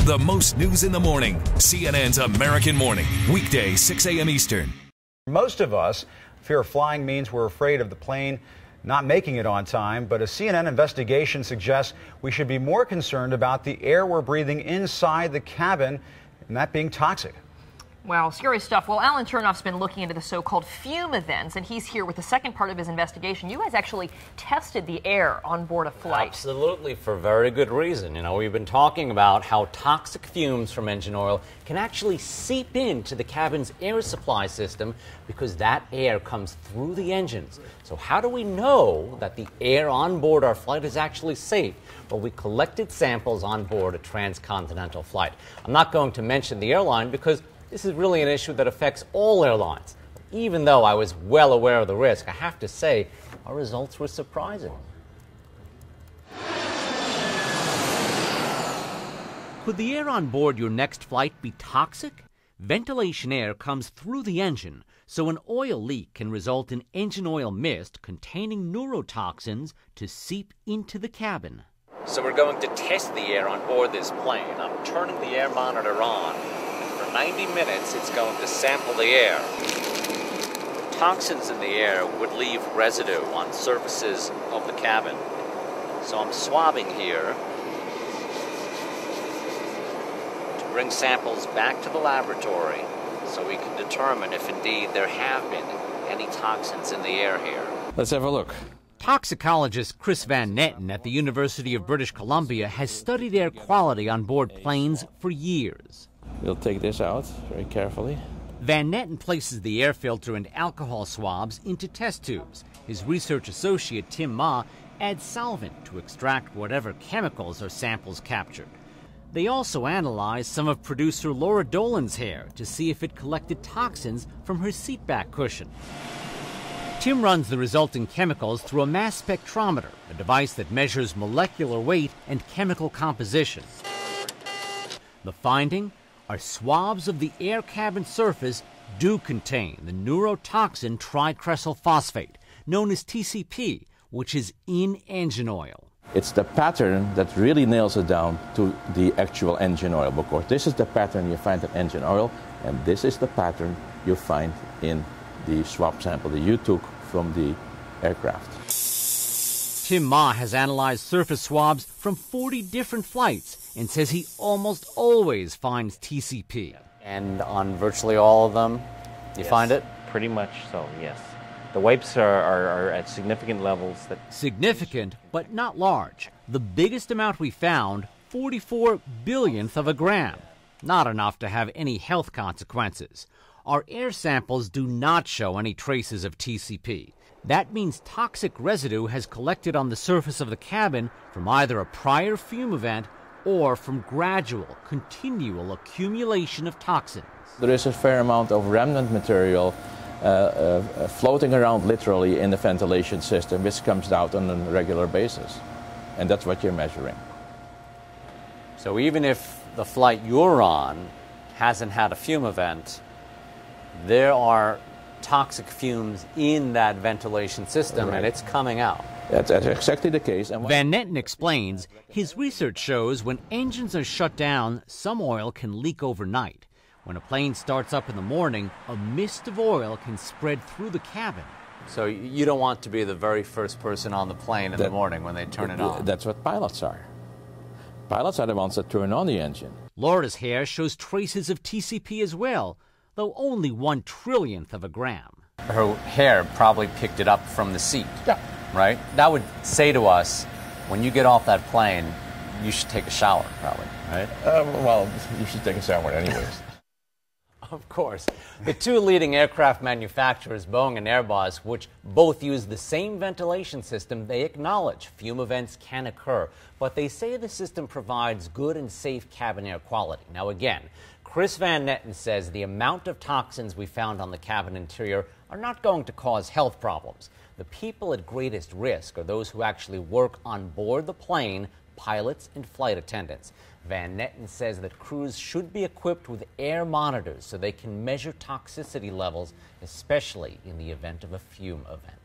The most news in the morning. CNN's American Morning. Weekday, 6 a.m. Eastern. Most of us fear flying means we're afraid of the plane not making it on time, but a CNN investigation suggests we should be more concerned about the air we're breathing inside the cabin, and that being toxic. Wow, scary stuff. Well, Allan Chernoff's been looking into the so-called fume events, and he's here with the second part of his investigation. You guys actually tested the air on board a flight. Absolutely, for very good reason. You know, we've been talking about how toxic fumes from engine oil can actually seep into the cabin's air supply system because that air comes through the engines. So how do we know that the air on board our flight is actually safe? Well, we collected samples on board a transcontinental flight. I'm not going to mention the airline because this is really an issue that affects all airlines. Even though I was well aware of the risk, I have to say our results were surprising. Could the air on board your next flight be toxic? Ventilation air comes through the engine, so an oil leak can result in engine oil mist containing neurotoxins to seep into the cabin. So we're going to test the air on board this plane. I'm turning the air monitor on. For 90 minutes, it's going to sample the air. Toxins in the air would leave residue on surfaces of the cabin. So I'm swabbing here to bring samples back to the laboratory so we can determine if indeed there have been any toxins in the air here. Let's have a look. Toxicologist Chris Van Netten at the University of British Columbia has studied air quality on board planes for years. We'll take this out very carefully. Van Netten places the air filter and alcohol swabs into test tubes. His research associate, Tim Ma, adds solvent to extract whatever chemicals or samples captured. They also analyze some of producer Laura Dolan's hair to see if it collected toxins from her seatback cushion. Tim runs the resulting chemicals through a mass spectrometer, a device that measures molecular weight and chemical composition. The finding? Our swabs of the air cabin surface do contain the neurotoxin tricresyl phosphate, known as TCP, which is in engine oil. It's the pattern that really nails it down to the actual engine oil. Because this is the pattern you find in engine oil, and this is the pattern you find in the swab sample that you took from the aircraft. Tim Ma has analyzed surface swabs from 40 different flights and says he almost always finds TCP. And on virtually all of them, you find it? Pretty much so, yes. The wipes are at significant levels. Significant, but not large. The biggest amount we found, 44 billionth of a gram. Not enough to have any health consequences. Our air samples do not show any traces of TCP. That means toxic residue has collected on the surface of the cabin from either a prior fume event or from gradual, continual accumulation of toxins. There is a fair amount of remnant material floating around literally in the ventilation system, which comes out on a regular basis. And that's what you're measuring. So even if the flight you're on hasn't had a fume event, there are toxic fumes in that ventilation system, and it's coming out. That's exactly the case. And Van Netten explains his research shows when engines are shut down, some oil can leak overnight. When a plane starts up in the morning, a mist of oil can spread through the cabin. So you don't want to be the very first person on the plane in the morning when they turn it on. That's what pilots are. Pilots are the ones that turn on the engine. Laura's hair shows traces of TCP as well, though only 1/1,000,000th of a gram. Her hair probably picked it up from the seat. Yeah. Right? That would say to us, when you get off that plane, you should take a shower, probably, right? Well, you should take a shower anyways. Of course. The two leading aircraft manufacturers, Boeing and Airbus, which both use the same ventilation system, they acknowledge fume events can occur, but they say the system provides good and safe cabin air quality. Now again, Chris Van Netten says the amount of toxins we found on the cabin interior are not going to cause health problems. The people at greatest risk are those who actually work on board the plane, pilots and flight attendants. Van Netten says that crews should be equipped with air monitors so they can measure toxicity levels, especially in the event of a fume event.